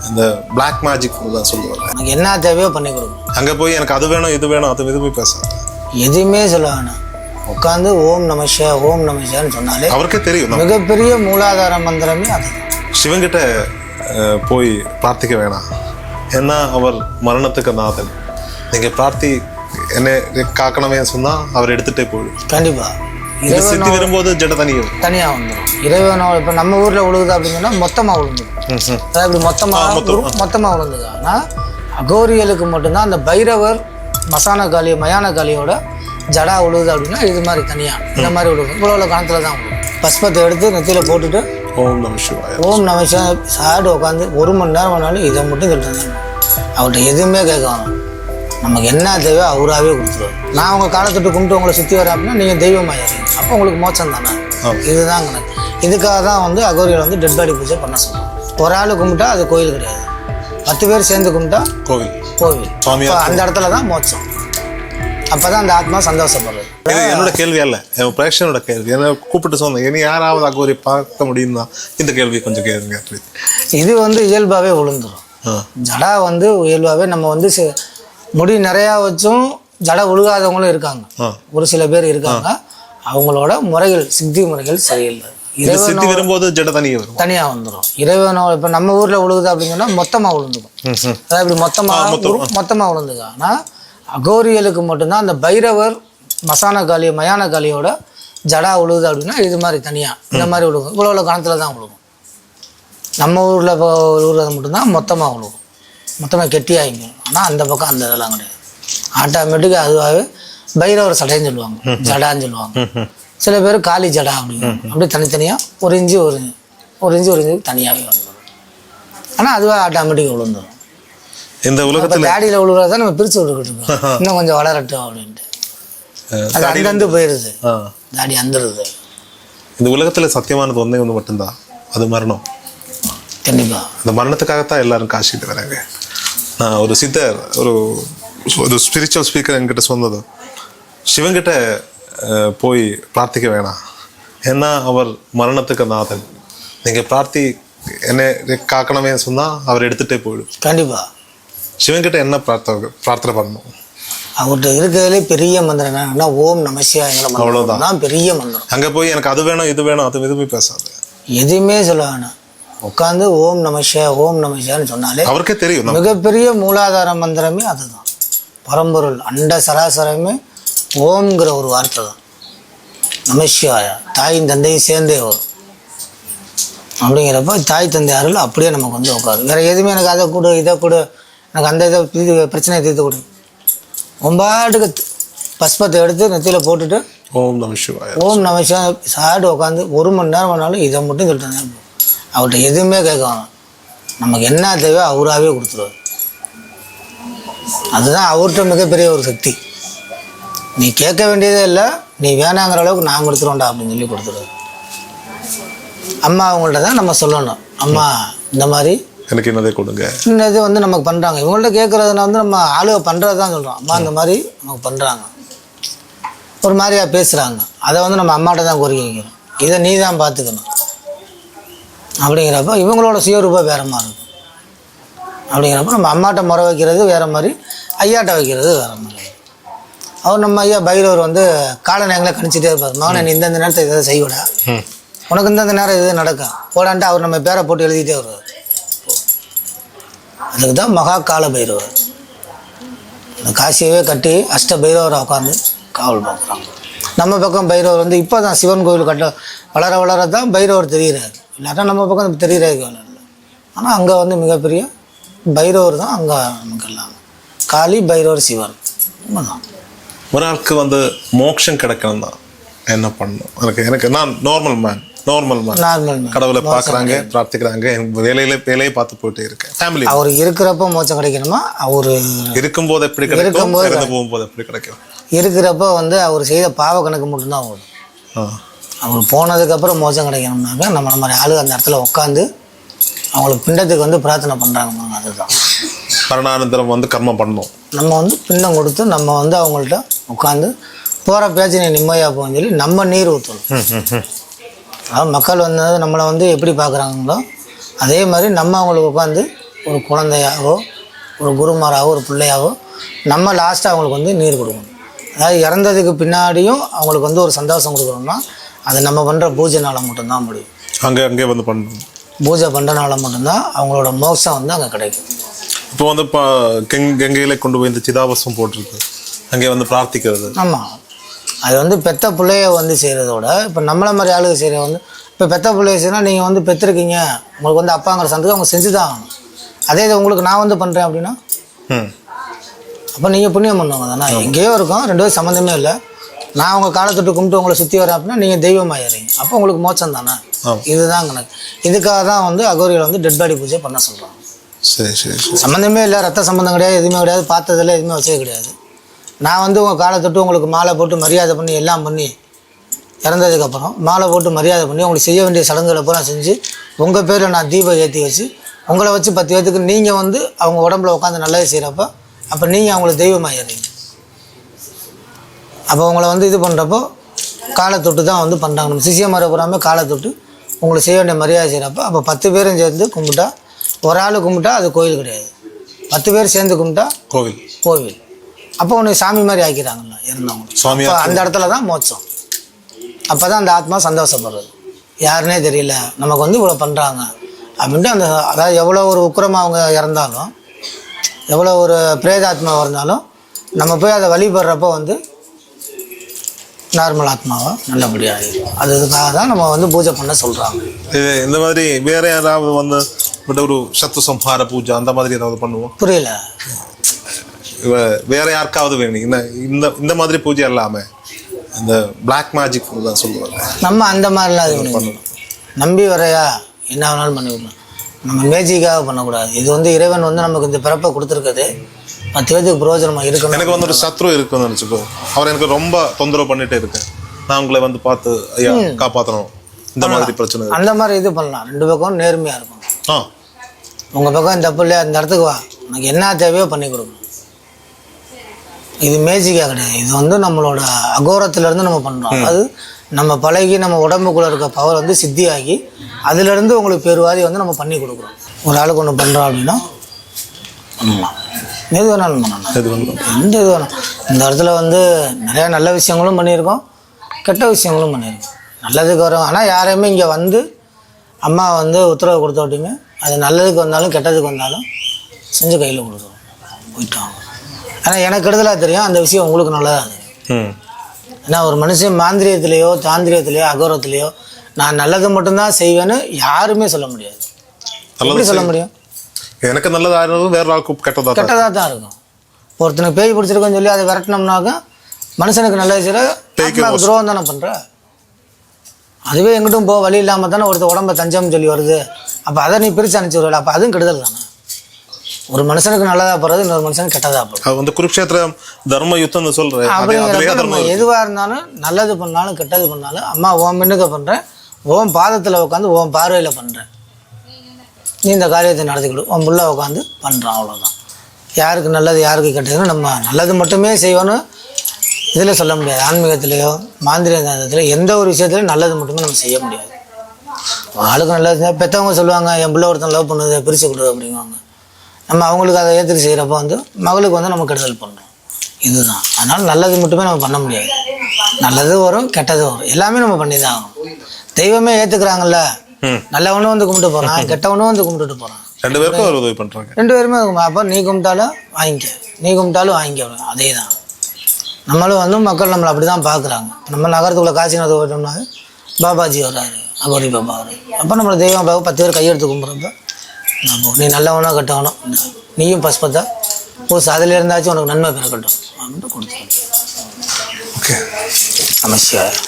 இந்த black magic தான் சொல்லுவாங்க. எனக்கு என்ன தேவையோ பண்ணி கொடுக்கும். அங்கே போய் எனக்கு அது வேணும் இது வேணும் அது எதுவுமே பேசாது, எதுவுமே சொல்ல வேணாம். உட்காந்து ஓம் நமசிவா ஓம் நமசிவான்னு சொன்னாலே அவருக்கே தெரியும். மிகப்பெரிய மூலாதார மந்திரமே அது. சிவன்கிட்ட போய் பிரார்த்திக்க வேணாம், ஏன்னா அவர் மரணத்துக்கு நாதன். நீங்கள் பிரார்த்தி என்ன காக்கணுமே சொன்னால் அவர் எடுத்துகிட்டே போயிடும். கண்டிப்பாக சித்தி வரும்போது ஜட தனியாக வந்துடும். இறைவனோட இப்போ நம்ம ஊரில் விழுகுது அப்படின்னு சொன்னால் மொத்தமாக விழுந்துடும். அதாவது இப்படி மொத்தமாக விழுந்துது. ஆனால் அகோரியலுக்கு மட்டும்தான் அந்த பைரவர் மயான காளியோட ஜடா விழுகுது அப்படின்னா இது மாதிரி தனியாக இந்த மாதிரி விழுகும். இவ்வளோ கணத்தில் தான் விழுகும். பஸ்பத்தை எடுத்து நெத்தியில் போட்டுட்டு ஓம் நமசிவாய ஓம் நமசிவாய சாடு உட்காந்து 1 மணி நேரம் வேணாலும் இதை மட்டும் சொல்லிட்டு அவர்கிட்ட எதுவுமே கேட்க வேணும். நமக்கு என்ன தேவையோ அவராகவே கொடுத்துருவார். நான் உங்கள் காலத்தொட்டு கும்பிட்டு உங்களை சுற்றி வரேன் அப்படின்னா நீங்கள் தெய்வமாயிடுறீங்க. அப்போ உங்களுக்கு மோட்சம் தானே. இதுதான் கணக்கு. இதுக்காக தான் வந்து அகோரியில் வந்து டெட் பாடி பூஜை பண்ண சொல்லுவோம். ஒரு ஆள் கும்பிட்டா அது கோயில் கிடையாது, 10 பேர் சேர்ந்து கும்பிட்டா கோவில். அந்த இடத்துல தான் மோட்சம். அப்போ தான் அந்த ஆத்மா சந்தோஷப்படுறது. என்னோட கேள்வி அல்ல, என் பிரேஷனோட கேள்வி. என்ன கூப்பிட்டு சொன்னேன், இனி யாராவது அகோரி பார்க்க முடியும்னா இந்த கேள்வி கொஞ்சம் கேளுங்க. இது வந்து இயல்பாகவே விழுந்துடும். ஜடா வந்து இயல்பாகவே நம்ம வந்து முடி நிறையா வச்சும் ஜட ஒழுகாதவங்களும் இருக்காங்க. ஒரு சில பேர் இருக்காங்க. அவங்களோட முறைகள் சித்தி முறைகள் சரியில்லை. சித்தி வரும்போது ஜட தனியாக வந்துடும். இறைவனோட இப்போ நம்ம ஊரில் விழுகுது அப்படின்னு சொன்னால் மொத்தமாக விழுந்துடும். அதாவது இப்படி மொத்தமாக விழுந்துங்க. ஆனால் அகோரியலுக்கு மட்டும்தான் அந்த பைரவர் மயான காளியோட ஜடா விழுகுது அப்படின்னா இது மாதிரி தனியாக இந்த மாதிரி விழுகும். இவ்வளோ கணத்தில் தான் விழுகும். நம்ம ஊரில் விழுகிறது மட்டும்தான் மொத்தமாக விழுகும், மொத்தமாக கெட்டியாகிங்க. ஆனால் அந்த பக்கம் அந்த இதெல்லாம் கிடையாது. ஆட்டோமேட்டிக்காக அதுவாகவே பைரவர் சடைன்னு சொல்லுவாங்க, ஜடான்னு சொல்லுவாங்க. சில பேர் காளி ஜடா அப்படிங்க. அப்படியே தனித்தனியாக ஒரு இன்ச்சு தனியாகவே வந்துடும். ஆனால் அதுவாக ஆட்டோமேட்டிக்காக விழுந்துடும். இந்த உலகத்தில் தாடியில் விழுகிறத நம்ம பிரித்து விட்டுக்கிட்டு இருக்கோம், இன்னும் கொஞ்சம் வளரட்டும் அப்படின்ட்டு. அது அங்கந்து போயிடுது, தாடி அந்துடுது. இந்த உலகத்தில் சத்தியமானது ஒன்று மட்டும்தான், அது மரணம். கண்டிப்பாக அந்த மரணத்துக்காகத்தான் எல்லாரும் காசிட்டு வராங்க. நான் ஒரு சித்தர் ஒரு ஸ்பிரிச்சுவல் ஸ்பீக்கர் என்கிட்ட சொன்னது, சிவன்கிட்ட போய் பிரார்த்திக்க வேணாம், ஏன்னா அவர் மரணத்துக்கு நாதன். நீங்கள் பிரார்த்தி என்ன காக்கணுமே சொன்னால் அவர் எடுத்துகிட்டே போயிடும். கண்டிப்பாக சிவன்கிட்ட என்ன பிரார்த்தனை பண்ணணும்? அவர்கிட்ட இருக்கிறதுலே பெரிய மந்திரம் என்னன்னா ஓம் நமசிவாயங்கிற மந்திரம் தான் பெரிய மந்திரம். அங்கே போய் எனக்கு அது வேணும் இது வேணும் அது எதுவுமே பேசாது, எதுவுமே சொல்ல வேணாம். உட்காந்து ஓம் நமசிவான்னு சொன்னாலே அவருக்கே தெரியும். மிகப்பெரிய மூலாதார மந்திரமே அதுதான். பரம்பொருள் அண்ட சராசரமே ஓம்ங்கிற ஒரு வார்த்தை தான். நமசிவாயா தாயும் தந்தையும் சேர்ந்தே வரும். அப்படிங்கிறப்ப தாய் தந்தை அருள் அப்படியே நமக்கு வந்து உட்காரு. வேற எதுவுமே எனக்கு அதை கொடு இதை கொடு, எனக்கு அந்த இதை பிரச்சனையை தீர்த்து கொடு. ஒம்பாட்டுக்கு பஸ்பத்தை எடுத்து நெத்தியில் போட்டுட்டு ஓம் நமசிவாய சாடு உட்காந்து 1 மணி நேரம் வேணாலும் இதை மட்டும் சொல்லிட்டு அவர்கிட்ட எதுவுமே கேட்க வேணாம். நமக்கு என்ன தேவையோ அவராகவே கொடுத்துருவார். அதுதான் அவர்கிட்ட மிகப்பெரிய ஒரு சக்தி. நீ கேட்க வேண்டியதே இல்லை, நீ வேணாங்கிற அளவுக்கு நான் கொடுத்துருவோண்டா அப்படின்னு சொல்லி கொடுத்துருவார். அம்மா அவங்கள்ட்ட தான் நம்ம சொல்லணும், அம்மா இந்த மாதிரி எனக்கு என்னதே கொடுங்க, இன்னது வந்து நமக்கு பண்ணுறாங்க. இவங்கள்ட்ட கேட்குறதுனா வந்து நம்ம ஆளுக பண்ணுறது தான் சொல்கிறோம். அம்மா இந்த மாதிரி நமக்கு பண்ணுறாங்க, ஒரு மாதிரியாக பேசுகிறாங்க, அதை வந்து நம்ம அம்மாட்ட தான் கோரிக்கை வைக்கிறோம். இதை நீ தான் பார்த்துக்கணும். அப்படிங்கிறப்ப இவங்களோட சுயரூபம் வேறு மாதிரி இருக்கும். அப்படிங்கிறப்ப நம்ம அம்மாட்ட முறை வைக்கிறது வேறு மாதிரி, ஐயாட்ட வைக்கிறது வேறு மாதிரி. அவர் நம்ம ஐயா பைரவர் வந்து காலநேரங்களை கணிச்சிட்டே இருப்பார். மகனை நீ இந்தந்த நேரத்தை இதை செய்விடா, உனக்கு இந்தந்த நேரம் இது நடக்கும் போடான்ட்டு அவர் நம்ம பேரை போட்டு எழுதிட்டே வருவார். அதுக்கு தான் மகா கால பைரவர். அந்த காசியவே கட்டி அஷ்ட பைரவரை உட்காந்து காவல் பார்க்குறாங்க. நம்ம பக்கம் பைரவர் வந்து இப்போ தான் சிவன் கோவில் வளர தான் பைரவர் தெரிகிறார். இல்லாட்டா நம்ம பக்கம் தெரிகிறாரு வேலை இல்லை. ஆனால் அங்கே வந்து மிகப்பெரிய பைரவர் தான் அங்கே நமக்கு எல்லாம். காளி பைரவர் சிவன் தான். ஒரு ஆளுக்கு வந்து மோட்சம் கிடைக்கணும் தான் என்ன பண்ணணும்? எனக்கு நான் நார்மல் மேன் கடவுளை பார்க்குறாங்க, பிரார்த்திக்கிறாங்க, வேலையை பார்த்து போயிட்டே இருக்கேன். ஃபேமிலி அவர் இருக்கிறப்ப மோட்சம் கிடைக்கணுமா? அவர் இருக்கும்போது எப்படி கிடைக்கும், போகும்போது எப்படி கிடைக்கும்? இருக்கிறப்ப வந்து அவர் செய்த பாவ கணக்கு மட்டும்தான் ஓடும். அவர் போனதுக்கப்புறம் மோட்சம் கிடைக்கணும்னாக்க நம்ம மாதிரி ஆளு அந்த இடத்துல உட்காந்து அவங்களுக்கு பிண்டத்துக்கு வந்து பிரார்த்தனை பண்ணுறாங்க. அதுதான் மரணானந்தரம் வந்து கர்மம் பண்ணணும். நம்ம வந்து பிண்டம் கொடுத்து நம்ம வந்து அவங்கள்ட்ட உட்காந்து போகிற பேச்சு நீ நிம்மதியாக போகணும்னு சொல்லி நம்ம நீர் ஊற்றணும். அதாவது மக்கள் வந்து நம்மளை வந்து எப்படி பார்க்குறாங்களோ அதே மாதிரி நம்ம அவங்களுக்கு உட்காந்து ஒரு குழந்தையாவோ ஒரு குருமாராவோ ஒரு பிள்ளையாவோ நம்ம லாஸ்ட்டாக அவங்களுக்கு வந்து நீர் கொடுக்கணும். அதாவது இறந்ததுக்கு பின்னாடியும் அவங்களுக்கு வந்து ஒரு சந்தோஷம் கொடுக்கணும்னா அது நம்ம பண்ணுற பூஜைனால மட்டும்தான் முடியும். அங்கே வந்து பண்ணணும். பூஜை பண்ணுறனால மட்டும்தான் அவங்களோட மோட்சம் வந்து அங்கே கிடைக்கும். இப்போ வந்து கங்கையில கொண்டு போய் இந்த சிதாபசம் போட்டிருக்கு, அங்கே வந்து பிரார்த்திக்கிறது. ஆமாம், அது வந்து பெத்த பிள்ளைய வந்து செய்கிறதோட இப்போ நம்மளை மாதிரி ஆளுங்க செய்கிற வந்து இப்போ பெத்த பிள்ளைய செய்யணும். நீங்கள் வந்து பெற்றிருக்கீங்க, உங்களுக்கு வந்து அப்பாங்கிற சந்தோஷம் அவங்க செஞ்சு தான் ஆகணும். அதே இது உங்களுக்கு நான் வந்து பண்ணுறேன் அப்படின்னா அப்போ நீங்கள் புண்ணியம் பண்ணுவாங்க தானே. எங்கேயோ இருக்கும், ரெண்டு பேரும் சம்மந்தமே இல்லை. நான் உங்கள் காலத்தொட்டு கும்பிட்டு உங்களை சுற்றி வரேன் அப்படின்னா நீங்கள் தெய்வமாயிடுறீங்க, அப்போ உங்களுக்கு மோட்சம் தானே. இதுதான் கணக்கு. இதுக்காக தான் வந்து அகோரியில் வந்து டெட் பாடி பூஜை பண்ண சொல்கிறாங்க. சரி சரி சரி. சம்மந்தமே இல்லை, ரத்த சம்மந்தம் கிடையாது, எதுவுமே கிடையாது, பார்த்ததில்ல, எதுவுமே வச்சது கிடையாது. நான் வந்து உங்கள் காலை தொட்டு உங்களுக்கு மாலை போட்டு மரியாதை பண்ணி எல்லாம் பண்ணி இறந்ததுக்கப்புறம் மாலை போட்டு மரியாதை பண்ணி உங்களுக்கு செய்ய வேண்டிய சடங்குகளை பூரா செஞ்சு உங்கள் பேரில் நான் தீபம் ஏற்றி வச்சு உங்களை வச்சு 10 பேர்த்துக்கு நீங்கள் வந்து அவங்க உடம்புல உட்காந்து நல்லது செய்கிறப்ப அப்போ நீங்கள் அவங்களுக்கு தெய்வமாயிடுறீங்க. அப்போ உங்களை வந்து இது பண்ணுறப்போ காலை தொட்டு தான் வந்து பண்ணுறாங்க. நம்ம சிஷியமாரை பூராமே காலை தொட்டு உங்களுக்கு செய்ய வேண்டிய மரியாதை செய்கிறப்ப அப்போ 10 பேரும் சேர்ந்து கும்பிட்டா, ஒரு ஆள் கும்பிட்டா அது கோயில் கிடையாது, 10 பேர் சேர்ந்து கும்பிட்டா கோவில். அப்போ உன்னை சாமி மாதிரி ஆக்கிறாங்கல்ல இறந்தவங்க, அந்த இடத்துல தான் மோட்சம். அப்போ தான் அந்த ஆத்மா சந்தோஷப்படுறது. யாருன்னே தெரியல, நமக்கு வந்து இவ்வளோ பண்ணுறாங்க அப்படின்ட்டு அந்த அதாவது எவ்வளோ ஒரு உக்கிரமாக அவங்க இறந்தாலும், எவ்வளோ ஒரு பிரேதாத்மாவாக இருந்தாலும் நம்ம போய் அதை வழிபடுறப்போ வந்து நார்மல் ஆத்மாவை நல்லபடியாக இருக்கும். அதுக்காக தான் நம்ம வந்து பூஜை பண்ண சொல்கிறாங்க. இது இந்த மாதிரி வேற யாராவது வந்து ஒரு சத்து சம்ஹார பூஜை அந்த மாதிரி ஏதாவது பண்ணுவோம்? புரியல. வேற யாருக்காவது வேணும் இந்த மாதிரி பூஜை இல்லாம இந்த பிளாக் மேஜிக் தான் சொல்லுவாங்க. நம்ம அந்த மாதிரிலாம் இது பண்ணணும். நம்பி வரையா என்ன வேணாலும் பண்ணிவிடணும். நம்ம மேஜிக்காக பண்ணக்கூடாது. இது வந்து இறைவன் வந்து நமக்கு இந்த பிறப்பை கொடுத்துருக்குது, 10 பேருக்கு பிரயோஜனமாக இருக்கணும். எனக்கு வந்து ஒரு சத்ரு இருக்குன்னு நினச்சிக்கோ, அவர் எனக்கு ரொம்ப தொந்தரவு பண்ணிட்டே இருக்கேன், நான் உங்களை வந்து பார்த்து ஐயா காப்பாற்றணும், இந்த மாதிரி பிரச்சனை அந்த மாதிரி இது பண்ணலாம். 2 பக்கம் நேர்மையாக இருக்கும். உங்கள் பக்கம் தப்பு இல்லையா, அந்த இடத்துக்கு வா, உனக்கு என்ன தேவையோ பண்ணி கொடுக்கணும். இது மேஜிக்காக கிடையாது, இது வந்து நம்மளோட அகோரத்துலேருந்து நம்ம பண்ணுறோம். அது நம்ம பழகி நம்ம உடம்புக்குள்ளே இருக்க பவர் வந்து சித்தியாகி அதுலேருந்து உங்களுக்கு பெருவாதி வந்து நம்ம பண்ணி கொடுக்குறோம். ஒரு ஆளுக்கு ஒன்று பண்ணுறோம் அப்படின்னா பண்ணலாம், எது வேணாலும் பண்ணலாம், எந்த இது வேணும். இந்த இடத்துல வந்து நிறையா நல்ல விஷயங்களும் பண்ணியிருக்கோம், கெட்ட விஷயங்களும் பண்ணியிருக்கோம். நல்லதுக்கு வரும், ஆனால் யாரையுமே இங்கே வந்து அம்மா வந்து உத்தரவு கொடுத்த விட்டீங்க, அது நல்லதுக்கு வந்தாலும் கெட்டதுக்கு வந்தாலும் செஞ்சு கையில் கொடுக்குறோம், போயிட்டாங்க. ஆனால் எனக்கு கெடுதலாக தெரியும், அந்த விஷயம் உங்களுக்கு நல்லதாக தெரியும். ஏன்னா ஒரு மனுஷன் மாந்திரியத்திலேயோ தாந்திரியத்திலேயோ அகோரத்திலேயோ நான் நல்லது மட்டும்தான் செய்வேன்னு யாருமே சொல்ல முடியாது. எப்படி சொல்ல முடியும்? எனக்கு நல்லதாக இருந்தாலும் வேற ஆளுக்கு கெட்டதாக தான் இருக்கும். ஒருத்தனுக்கு பேய் பிடிச்சிருக்கோன்னு சொல்லி அதை விரட்டினோம்னாக்க மனுஷனுக்கு நல்லது செய்கிற துரோகம் தானே பண்ணுற. அதுவே எங்கிட்டும் வழி இல்லாமல் தானே ஒருத்தர் உடம்ப தஞ்சம்னு சொல்லி வருது. அப்போ அதை நீ பிரித்து அனுப்பிச்சி விடல, அப்போ அதுவும் கெடுதல் தானே. ஒரு மனுஷனுக்கு நல்லதா போறது, இன்னொரு மனுஷனுக்கு கெட்டதா போறது. அது வந்து குருக்ஷேத்திர தர்ம யுத்தம்னு சொல்றேன். எதுவா இருந்தாலும் நல்லது பண்ணாலும் கெட்டது பண்ணாலும் அம்மா ஓம் மின்னுக்க பண்றேன், ஓம் பாதத்துல உட்காந்து ஓம் பார்வையில பண்றேன், நீ இந்த காரியத்தை நடத்திக்கிடு, உன் புள்ள உட்காந்து பண்றான், அவ்வளவுதான். யாருக்கு நல்லது யாருக்கு கெட்டதுன்னு நம்ம நல்லது மட்டுமே செய்வோன்னு இதில் சொல்ல முடியாது. ஆன்மீகத்திலேயோ மாந்திரிகத்திலேயோ எந்த ஒரு விஷயத்துலையும் நல்லது மட்டுமே நம்ம செய்ய முடியாது. ஆளுக்கு நல்லது பெற்றவங்க சொல்லுவாங்க, என் பிள்ளை ஒருத்தன் லவ் பண்ணுது பிரித்து கொடு அப்படிங்குவாங்க. நம்ம அவங்களுக்கு அதை ஏற்றுட்டு செய்கிறப்ப வந்து மகளுக்கு வந்து நம்ம கெடுதல் பண்ணுறோம். இதுதான். அதனால் நல்லது மட்டுமே நம்ம பண்ண முடியாது. நல்லது வரும் கெட்டது வரும், எல்லாமே நம்ம பண்ணி தான் ஆகணும். தெய்வமே ஏற்றுக்கிறாங்கல்ல, நல்லவனும் வந்து கும்பிட்டு போகிறான், கெட்டவனும் வந்து கும்பிட்டுட்டு போகிறான். 2 பேருக்கும் உதவி பண்ணுறாங்க. 2 பேருமே. அப்போ நீ கும்பிட்டாலும் வாங்கிக்க, நீ கும்பிட்டாலும் வாங்கிக்க, அதே தான். நம்மளும் வந்து மக்கள் நம்மளை அப்படி தான் பார்க்குறாங்க. நம்ம நகரத்துக்குள்ளே காசிநாத போயிட்டோம்னா பாபாஜி வர்றாரு, அகோரி பாபா வர்றாரு. அப்போ நம்மளை தெய்வம் பார்க்க 10 பேர் கையெடுத்து கும்பிட்றப்ப நீ நல்லவனோ கெட்டவனோ நீயும் பசுபத்தா பூசு, அதில் இருந்தாச்சும் உனக்கு நன்மை பிறக்கட்டும் அப்படின்ட்டு கொடுத்து. ஓகே, நமஸ்காரம்.